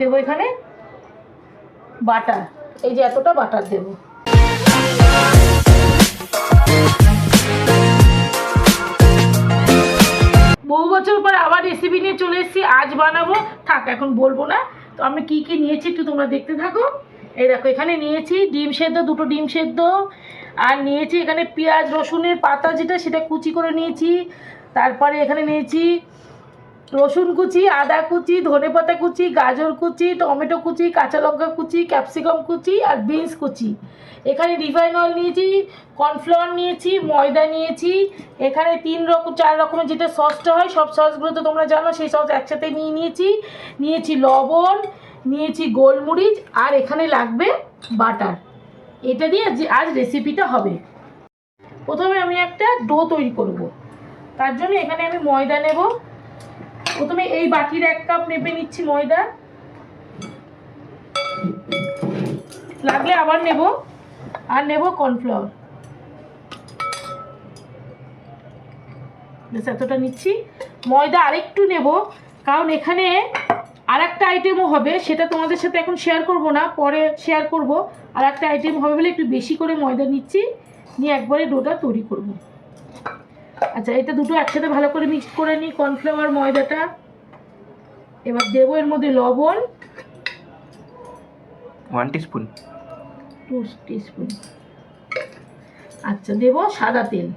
দেবো এখানে বাটার, এই যে এতটা বাটার দেবো। বহু বছর পর আবার রেসিপি নিয়ে চলে এসেছি, আজ বানাবো, থাক এখন বলবো না। তো আমি কি কি নিয়েছি একটু তোমরা দেখতে থাকো। এই দেখো এখানে নিয়েছি ডিম সেদ্ধ, 2টো ডিম সেদ্ধ, আর নিয়েছি এখানে পেঁয়াজ রসুনের পাতা যেটা সেটা কুচি করে নিয়েছি। তারপরে এখানে নিয়েছি রসুন কুচি, আদা কুচি, ধনেপাতা কুচি, গাজর কুচি, টমেটো কুচি, কাঁচা লঙ্কা কুচি, ক্যাপসিকাম কুচি আর বিনস কুচি। এখানে রিফাইন অয়েল নিয়েছি, কর্নফ্লাওয়ার নিয়েছি, ময়দা নিয়েছি, এখানে 4 রকমের যেটা সসটা হয় সব সসগুলো তো তোমরা জানো, সেই সস একসাথে নিয়েছি লবণ, নিয়েছি গোলমরিচ, আর এখানে লাগবে বাটার। এটা দিয়ে আজ রেসিপিটা হবে। প্রথমে আমি একটা ডো তৈরি করব, তার জন্য এখানে আমি ময়দা নেব। প্রথমে এই বাটির 1 কাপ মেপে নিচ্ছি ময়দা, লাগলে আবার নেব, আর নেব কর্নফ্লাওয়ার, বেশ এতটা নিচ্ছি। ময়দা আরেকটু নেব, কারণ এখানে আর একটা আইটেমও হবে, সেটা তোমাদের সাথে এখন শেয়ার করব না, পরে শেয়ার করব। আর একটা আইটেম হবে বলে একটু বেশি করে ময়দা নিচ্ছি, নিয়ে একবারে ডোটা তৈরি করব। আচ্ছা, এটা দুটো একসাথে ভালো করে মিক্স করে নিই, কর্নফ্লাওয়ার ময়দাটা। এবার দেবো এর মধ্যে লবণ 1 টিস্পুন, 2 টিস্পুন। আচ্ছা, দেবো সাদা তেল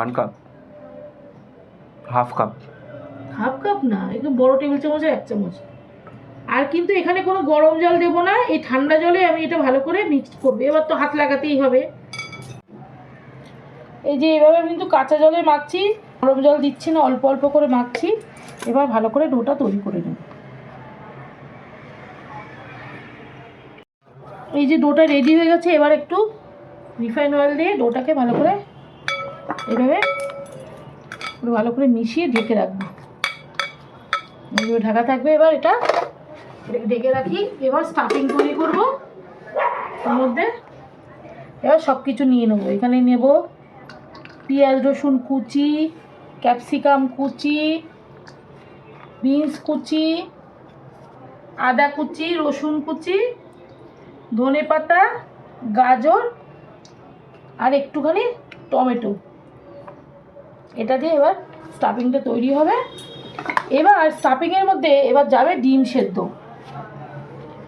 1 কাপ, হাফ কাপ না, একটু বড় টেবিল চামচে 1 চামচ। আর কিন্তু এখানে কোনো গরম জল দেবো না, এই ঠান্ডা জলে আমি এটা ভালো করে মিক্স করবো। এবার তো হাত লাগাতেই হবে। এই যে এভাবে কিন্তু কাঁচা জলে মাখছি, গরম জল দিচ্ছি না, অল্প অল্প করে মাখছি। এবার ভালো করে ডোটা তৈরি করে নেব। এই যে ডোটা রেডি হয়ে গেছে, এবার একটু রিফাইন অয়েল দিয়ে ডোটাকে ভালো করে এভাবে ভালো করে মিশিয়ে ঢেকে রাখবো। এইভাবে ঢাকা থাকবে। এবার এটাকে ঢেকে রাখি। এবার স্টাফিং তৈরি করবো তার মধ্যে। এবার সব কিছু নিয়ে নেবো। এখানে নেব পেঁয়াজ রসুন কুচি, ক্যাপসিকাম কুচি, বিনস কুচি, আদা কুচি, রসুন কুচি, ধনেপাতা, গাজর আর একটুখানি টমেটো। এটা দিয়ে এবার স্টাফিংটা তৈরি হবে। এবার স্টাফিংয়ের মধ্যে এবার যাবে ডিম সেদ্ধ।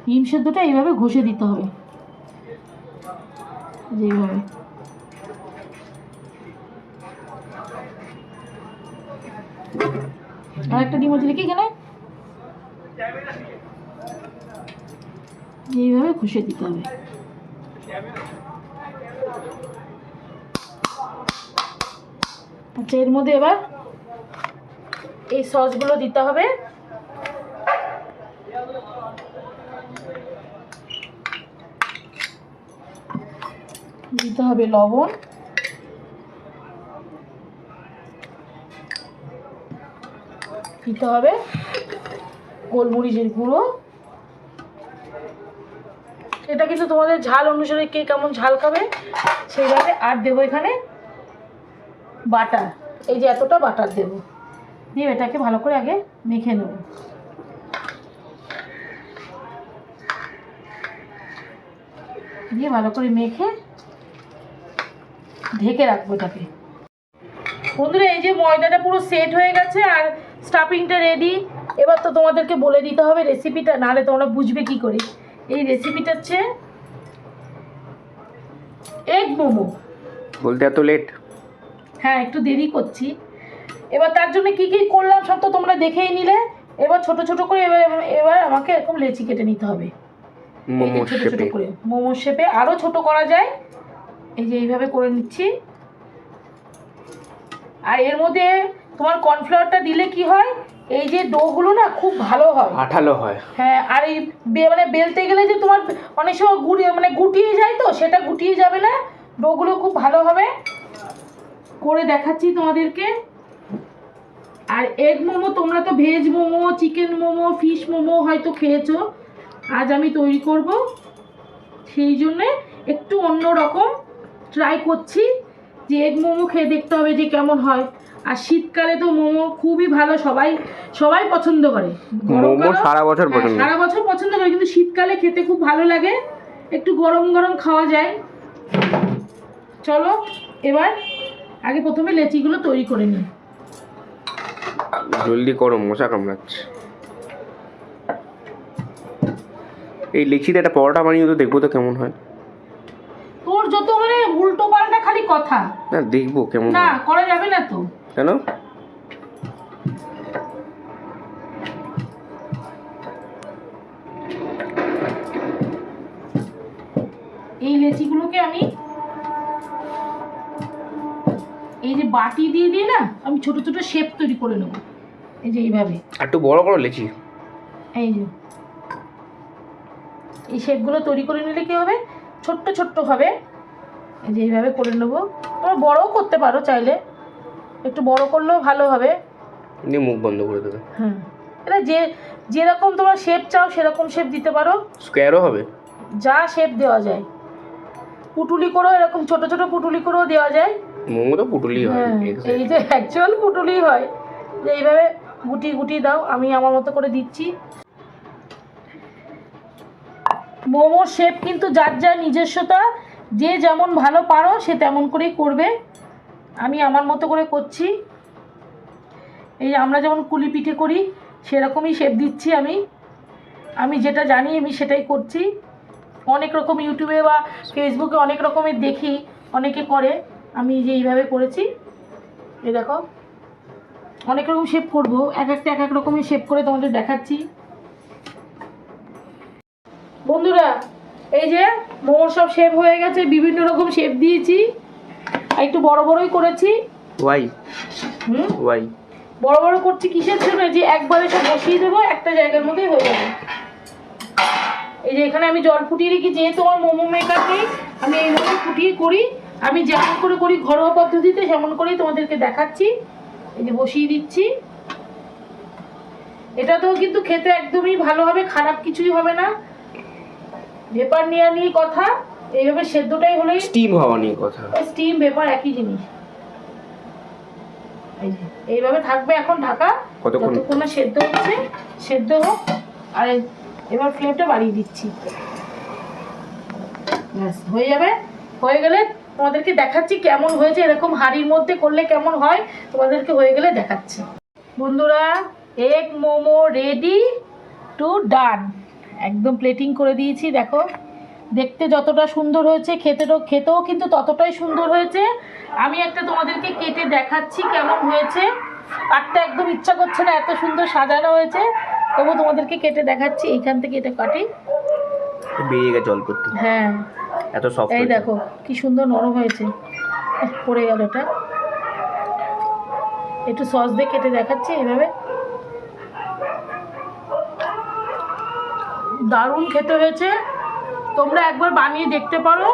ডিম সেদ্ধটা এইভাবে ঘষে দিতে হবে, যেভাবে। আর একটা ডিম আছে দেখি এখানে, এইভাবে ঘষে দিতে হবে। আচ্ছা, এর মধ্যে এবার এই সসগুলো দিতে হবে। দিতে হবে লবণ, দিতে হবে গোলমরিচের গুঁড়ো। এটা কিন্তু তোমাদের ঝাল অনুসারে কে কেমন ঝাল খাবে সেইভাবে। আর দেবো এখানে বাটার, এই যে এতটা বাটার দেবো, দিয়ে এটাকে ভালো করে আগে মেখে নেব। দিয়ে ভালো করে মেখে ঢেকে রাখবো এটাকে। বন্ধুরা, এই যে ময়দাটা পুরো সেট হয়ে গেছে আর স্টাফিংটা রেডি। এবার তো তোমাদেরকে বলে দিতে হবে রেসিপিটা, নাহলে তোমরা বুঝবে কি করে। এই রেসিপিটা হচ্ছে এগ মোমো। বলতে এত লেট? হ্যাঁ, একটু দেরি করছি। এবার তার জন্য কি কি করলাম সব তো তোমরা দেখেই নিলে। এবার ছোট ছোট করে এবার আমাকে এরকম লেচি কেটে নিতে হবে, ছোট ছোট করে মোমো শেপে। আরও ছোট করা যায়, এই যে এইভাবে করে নিচ্ছি। আর এর মধ্যে তোমার কর্নফ্লাওয়ারটা দিলে কি হয়, এই যে ডোগুলো না খুব ভালো হয়, আঠালো হয়। হ্যাঁ, আর এই মানে বেলতে গেলে যে তোমার অনেক সময় গুটিয়ে যায়, তো সেটা গুটিয়ে যাবে না, ডোগুলো খুব ভালো হবে। করে দেখাচ্ছি তোমাদেরকে। আর এগ মোমো তোমরা তো veg momo, chicken momo, fish momo হয়তো খেয়েছো, আজ আমি তৈরি করব, সেই জন্যে একটু অন্য রকম ট্রাই করছি। যে এগ মোমো খেয়ে দেখতে হবে যে কেমন হয়। আর শীতকালে তো মোমো খুবই ভালো, সবাই সবাই পছন্দ করে। মোমো সারা বছর পছন্দ, সারা বছর পছন্দ করে, কিন্তু শীতকালে খেতে খুব ভালো লাগে, একটু গরম গরম খাওয়া যায়। চলো এবার আগে প্রথমে লেচিগুলো তৈরি করে নিই। জলদি করো, মশা কামড়াচ্ছে। এই লেচিতে একটা পরোটা বানিয়ে তো দেখবো তো কেমন হয়। তোর যত মানে উল্টো পাল্টা খালি কথা। না দেখবো কেমন না হয়। করা যাবে না তো। কেন? এই লেচিগুলোকে আমি এই যে বাটি দিয়ে দিয়ে না আমি ছোট ছোট শেপ তৈরি করে নেব। এই যে এইভাবে একটু বড় করো লেচি। এই যে এই শেপগুলো তৈরি করে নিলে কি হবে, ছোট্ট ছোট্ট হবে। এই যে এইভাবে করে নেবো। তোমরা বড়ও করতে পারো চাইলে, একটু বড় করলেও ভালো হবে। নিয়ে মুখ বন্ধ করে দেবে। হ্যাঁ, এটা যেরকম তোমরা শেপ চাও সেরকম শেপ দিতে পারো, স্কোয়ারও হবে, যা শেপ দেওয়া যায়। পুটুলি করেও এরকম ছোট ছোট পুটুলি করেও দেওয়া যায়। মোমো তো পুটুলি হয়। হ্যাঁ, এই যে অ্যাকচুয়াল পুটুলি হয়, যে এইভাবে গুটি গুটি দাও। আমি আমার মতো করে দিচ্ছি। মোমোর শেপ কিন্তু যার যার নিজস্বতা, যে যেমন ভালো পারো সে তেমন করেই করবে। আমি আমার মতো করে করছি। এই আমরা যেমন কুলি পিঠে করি সেরকমই শেপ দিচ্ছি। আমি যেটা জানি আমি সেটাই করছি। অনেক রকম ইউটিউবে বা ফেসবুকে অনেক রকমের দেখি অনেকে করে, আমি যে এইভাবে করেছি। এই দেখো অনেক রকম শেপ করবো, এক এক রকমের শেপ করে তোমাদের দেখাচ্ছি। বন্ধুরা এই যে মোমোর সব শেপ হয়ে গেছে, বিভিন্ন রকম শেপ দিয়েছি, আর একটু বড় বড়ই করেছি। ওয়াই ওয়াই বড় বড় করছি কিসের জন্য, যে একবারে সব বসিয়ে দেবো একটা জায়গার মধ্যেই হয়ে যাবে। এই যে এখানে আমি জল ফুটিয়ে রেখে, যেহেতু আমার মোমো মেকার নেই আমি এইভাবে ফুটিয়ে করি। আমি যেমন করে করি ঘরোয়া পদ্ধতিতে সেমন করেই তোমাদেরকে দেখাচ্ছি। এই যে বসিয়ে দিচ্ছি। এটাতেও কিন্তু খেতে একদমই ভালো হবে, খারাপ কিছুই হবে না। ভেপার নেওয়া নিয়ে কথা, এইভাবে সেদ্ধটাই হলেই, স্টিম হওয়া নিয়ে কথা। স্টিম ভেপার একই জিনিস। এই যে এইভাবে থাকবে এখন ঢাকা, যতক্ষণ না সেদ্ধ হচ্ছে। সেদ্ধ হোক। আর এবার ফ্লেমটা বাড়িয়ে দিচ্ছি। ব্যাস হয়ে যাবে। হয়ে গেলে তোমাদেরকে দেখাচ্ছি কেমন হয়েছে। এরকম হাঁড়ির মধ্যে করলে কেমন হয় তোমাদেরকে হয়ে গেলে দেখাচ্ছি। বন্ধুরা এগ মোমো রেডি টু ডান। একদম প্লেটিং করে দিয়েছি। দেখো দেখতে যতটা সুন্দর হয়েছে, খেতেও কিন্তু ততটাই সুন্দর হয়েছে। আমি একটা তোমাদেরকে কেটে দেখাচ্ছি কেমন হয়েছে। কাটতে একদম ইচ্ছা করছে না, এত সুন্দর সাজানো হয়েছে, তবু তোমাদেরকে কেটে দেখাচ্ছি। এইখান থেকে এটা কাটি। বেরিয়ে গেছে অল্প একটু। হ্যাঁ এত সফট। এই দেখো কি সুন্দর নরম হয়েছে। পড়ে গেল এটা। একটু সস দিয়ে কেটে দেখাচ্ছি এইভাবে। দারুণ খেতে হয়েছে। তোমরা একবার বানিয়ে দেখতে পারো,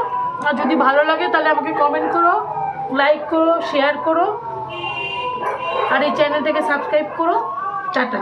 আর যদি ভালো লাগে তাহলে আমাকে কমেন্ট করো, লাইক করো, শেয়ার করো, আর এই চ্যানেলটাকে সাবস্ক্রাইব করো। টাটা।